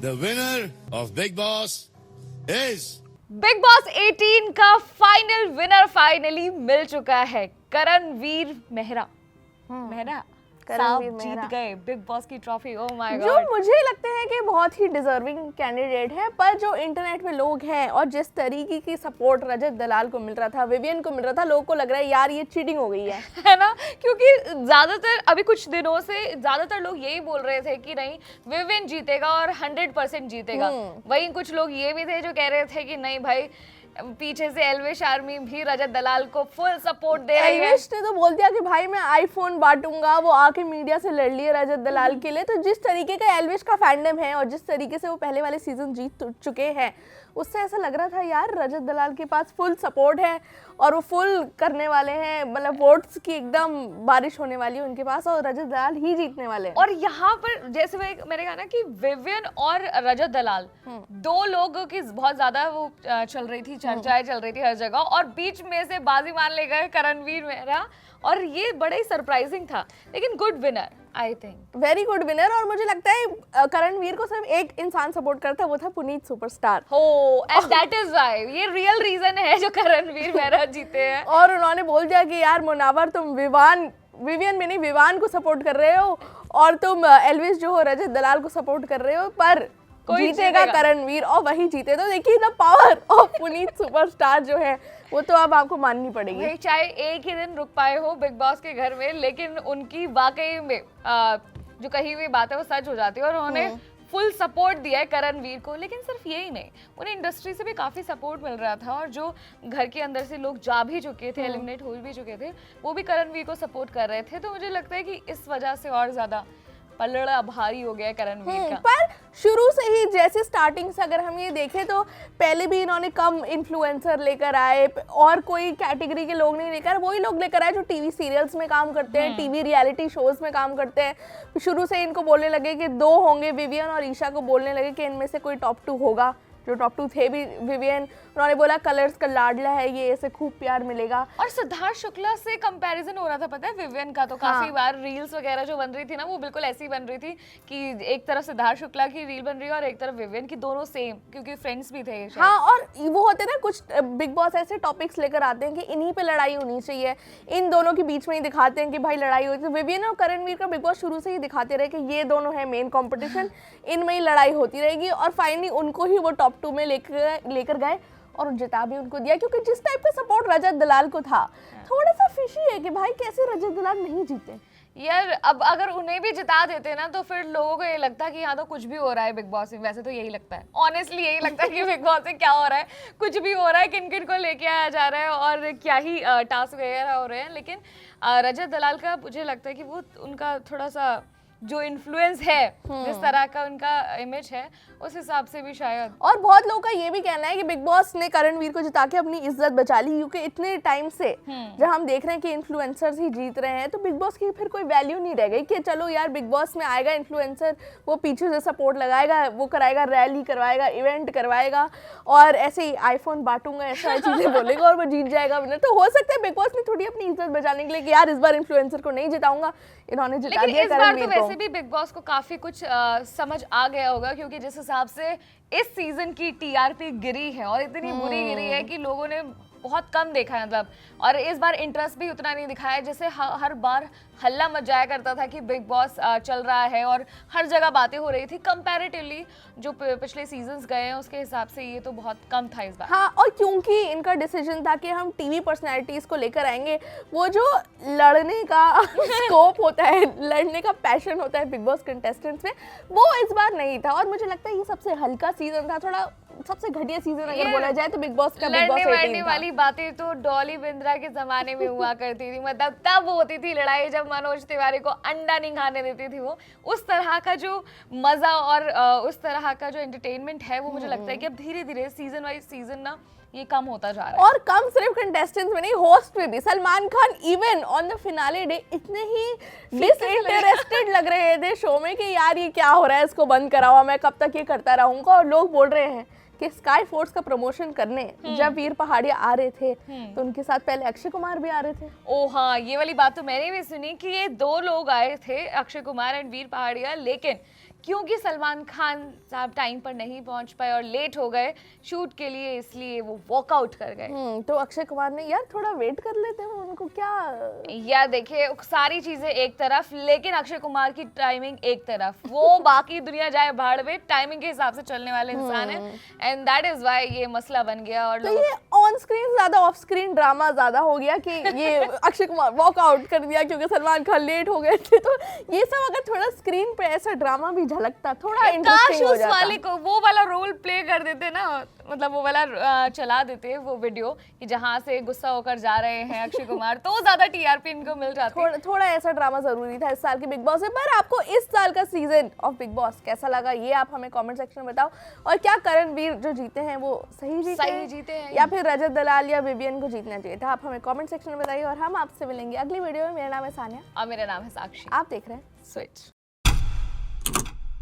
The winner of Big Boss is big boss 18 का final winner finally मिल चुका है। करणवीर मेहरा करणवीर साहब मेहरा जीत गए बिग बॉस की ट्रॉफी। ओह माय जो गॉड। मुझे लगते हैं कि बहुत ही डिजर्विंग कैंडिडेट है, पर जो इंटरनेट में लोग हैं और जिस तरीके की सपोर्ट रजत दलाल को मिल रहा था, विवियन को मिल रहा था, लोगों को लग रहा है यार ये चीटिंग हो गई है ना, क्योंकि ज्यादातर अभी कुछ दिनों से ज्यादातर लोग यही बोल रहे थे कि नहीं विवियन जीतेगा और 100% जीतेगा। वहीं कुछ लोग ये भी थे जो कह रहे थे कि नहीं भाई, पीछे से एल्विश आर्मी भी रजत दलाल को फुल सपोर्ट दे रही है। एल्विश ने तो बोल दिया कि भाई मैं आईफोन बांटूंगा, वो आके मीडिया से लड़ लिए रजत दलाल के लिए। तो जिस तरीके का एल्विश का फैंडम है और जिस तरीके से वो पहले वाले सीजन जीत चुके हैं, उससे ऐसा लग रहा था यार रजत दलाल के पास फुल सपोर्ट है और वो फुल करने वाले हैं, मतलब वोट्स की एकदम बारिश होने वाली है उनके पास और रजत दलाल ही जीतने वाले हैं। और यहाँ पर जैसे मैंने कहा ना कि विवियन और रजत दलाल दो लोगों की बहुत ज्यादा वो चल रही थी, चर्चाएं चल रही थी हर जगह, और बीच में से बाजी मार ले गए करणवीर मेहरा, और ये बड़ा ही सरप्राइजिंग था, लेकिन good winner I think, very good winner. और मुझे लगता है करणवीर को सिर्फ एक इंसान सपोर्ट करता, वो था पुनीत सुपरस्टार। हो, एंड दैट इज व्हाई ये रियल रीजन है जो करणवीर मेहरा जीते हैं। और उन्होंने बोल दिया कि यार मुनावर तुम विवियन में नहीं विवान को सपोर्ट कर रहे हो और तुम एल्विश जो हो रजत दलाल को सपोर्ट कर रहे हो, पर कोई जीतेगा करणवीर और वही जीते। तो देखिए the power of Puneet superstar जो है वो तो अब आपको माननी पड़ेगी। भाई चाहे एक ही दिन रुक पाए हो बिग बॉस के घर में, लेकिन उनकी वाकई में जो कही हुई बात है वो सच हो जाती है, और उन्होंने फुल सपोर्ट दिया है करणवीर को। लेकिन सिर्फ यही नहीं, उन्हें इंडस्ट्री से भी काफी सपोर्ट मिल रहा था, और जो घर के अंदर से लोग जा भी चुके थे, एलिमिनेट हो भी चुके थे, वो भी करणवीर को सपोर्ट कर रहे थे। तो मुझे लगता है कि इस वजह से और ज्यादा पलड़ा भारी हो गया करणवीर का। पर शुरू से ही जैसे स्टार्टिंग से अगर हम ये देखें तो पहले भी इन्होंने कम इन्फ्लुएंसर लेकर आए और कोई कैटेगरी के लोग नहीं लेकर, वही लोग लेकर आए जो टीवी सीरियल्स में काम करते हैं, टीवी रियलिटी शोज में काम करते हैं। शुरू से इनको बोलने लगे कि दो होंगे, विवियन और ईशा को बोलने लगे कि इनमें से कोई टॉप 2 होगा। जो टॉप 2 थे भी विवियन, उन्होंने बोला कलर्स का लाडला है ये, इसे खूब प्यार मिलेगा। और सिद्धार्थ शुक्ला से कंपैरिजन हो रहा था, पता है विवियन का, तो काफी बार रील्स वगैरह जो बन रही थी ना वो बिल्कुल ऐसी बन रही थी कि एक तरफ सिद्धार्थ शुक्ला की रील बन रही है और एक तरफ विवियन की, दोनों सेम, क्योंकि फ्रेंड्स भी थे। हाँ, और वो होते ना कुछ बिग बॉस ऐसे टॉपिक्स लेकर आते हैं कि इन्हीं पे लड़ाई होनी चाहिए, इन दोनों के बीच में ही दिखाते हैं कि भाई लड़ाई होती है। विवियन और करणवीर का बिग बॉस शुरू से ही दिखाते रहे कि ये दोनों है मेन कॉम्पिटिशन, इनमें ही लड़ाई होती रहेगी, और फाइनली उनको ही वो टॉप 2 में लेकर गए और जिता भी उनको दिया। क्योंकि जिस टाइप का सपोर्ट रजत दलाल को था, थोड़ा सा फिशी है कि भाई कैसे रजत दलाल नहीं जीते यार। अब अगर उन्हें भी जिता देते ना तो फिर लोगों को ये लगता है कि यहाँ तो कुछ भी हो रहा है बिग बॉस में। वैसे तो यही लगता है, ऑनेस्टली यही लगता है कि बिग बॉस में क्या हो रहा है, कुछ भी हो रहा है, किन किन को लेके आया जा रहा है और क्या ही टास्क वगैरह हो रहे हैं। लेकिन रजत दलाल का मुझे लगता है कि वो उनका थोड़ा सा जो इन्फ्लुएंस है, जिस तरह का उनका इमेज है, उस हिसाब से भी शायद। और बहुत लोगों का ये भी कहना है कि बिग बॉस ने करणवीर को जिता के अपनी इज्जत बचा ली, क्योंकि इतने टाइम से जब हम देख रहे हैं कि इन्फ्लुएंसर्स ही जीत रहे हैं, तो बिग बॉस की फिर कोई वैल्यू नहीं रह गई कि चलो यार बिग बॉस में आएगा इन्फ्लुएंसर, वो पीछे से सपोर्ट लगाएगा, वो कराएगा, रैली करवाएगा, इवेंट करवाएगा और ऐसे ही आईफोन बांटूंगा, ऐसा चीजें बोलेगा और वो जीत जाएगा विनर। तो हो सकता है बिग बॉस ने थोड़ी अपनी इज्जत बचाने के लिए कि यार इस बार इन्फ्लुएंसर को नहीं जिताऊंगा, इन्होंने जिता दिया करणवीर को। वैसे भी बिग बॉस को काफी कुछ समझ आ गया होगा, क्योंकि जिस हिसाब से इस सीजन की टीआरपी गिरी है और इतनी बुरी गिरी है कि लोगों ने बहुत कम देखा है, मतलब, और इस बार इंटरेस्ट भी उतना नहीं दिखाया। जैसे हर बार हल्ला मच जाया करता था कि बिग बॉस चल रहा है और हर जगह बातें हो रही थी, कंपैरेटिवली जो पिछले सीजन्स गए हैं उसके हिसाब से ये तो बहुत कम था इस बार। हाँ, और क्योंकि इनका डिसीजन था कि हम टीवी पर्सनैलिटीज को लेकर आएंगे, वो जो लड़ने का स्कोप होता है, लड़ने का पैशन होता है बिग बॉस कंटेस्टेंट्स में, वो इस बार नहीं था। और मुझे लगता है ये सबसे हल्का सीजन था, थोड़ा सबसे घटिया सीजन अगर बोला जाए तो बिग बॉस का बिग बॉस 18 था। वाली बातें तो डॉली बिंद्रा के जमाने में हुआ करती थी, मतलब तब होती थी लड़ाई जब मनोज तिवारी को अंडा नहीं खाने देती थी। वो उस तरह का जो मजा और उस तरह का जो एंटरटेनमेंट है, वो मुझे लगता है कि अब धीरे धीरे सीजन वाइज सीजन ना ये कम होता जा रहा है। और कम सिर्फ कंटेस्टेंट्स में नहीं, होस्ट में भी Salman Khan even on the finale day इतने ही डिसइंटरेस्टेड लग रहे थे शो में कि यार ये क्या हो रहा है, इसको बंद करा हुआ, मैं कब तक ये करता रहूंगा। और लोग बोल रहे हैं कि स्काई फोर्स का प्रमोशन करने जब वीर पहाड़िया आ रहे थे तो उनके साथ पहले अक्षय कुमार भी आ रहे थे। ओ हाँ, ये वाली बात तो मैंने भी सुनी कि ये दो लोग आए थे, अक्षय कुमार एंड वीर पहाड़िया, लेकिन क्योंकि सलमान खान साहब टाइम पर नहीं पहुंच पाए और लेट हो गए शूट के लिए, इसलिए वो वॉकआउट कर गए। तो अक्षय कुमार ने यार थोड़ा वेट कर लेते हैं, उनको क्या। यार देखिए सारी चीजें एक तरफ, लेकिन अक्षय कुमार की टाइमिंग एक तरफ, वो बाकी दुनिया जाए भाड़ में, टाइमिंग के हिसाब से चलने वाले इंसान है, एंड दैट इज व्हाई ये मसला बन गया। और तो ये ऑन स्क्रीन ज्यादा ऑफ स्क्रीन ड्रामा ज्यादा हो गया कि ये अक्षय कुमार वॉकआउट कर दिया क्योंकि सलमान खान लेट हो गए थे। तो ये सब अगर थोड़ा स्क्रीन पे ऐसा ड्रामा भी झलकता, थोड़ा इंटरेस्टिंग हो जाता। वाले को वो वाला रोल प्ले कर देते ना, मतलब वो वाला चला देते वो वीडियो कि जहाँ से गुस्सा होकर जा रहे हैं अक्षय कुमार, तो ज्यादा टीआरपी इनको मिल जाती। थोड़ा ऐसा ड्रामा जरूरी था इस साल के बिग बॉस में। पर आपको इस साल का सीजन ऑफ बिग बॉस कैसा लगा, ये आप हमें कमेंट सेक्शन में बताओ। और क्या करणवीर जो जीते हैं वो सही जीते हैं या फिर रजत दलाल या विवियन को जीतना चाहिए था, आप हमें कमेंट सेक्शन में बताइए। और हम आपसे मिलेंगे अगली वीडियो में। मेरा नाम है सानिया और मेरा नाम है साक्षी। आप देख रहे हैं स्विच।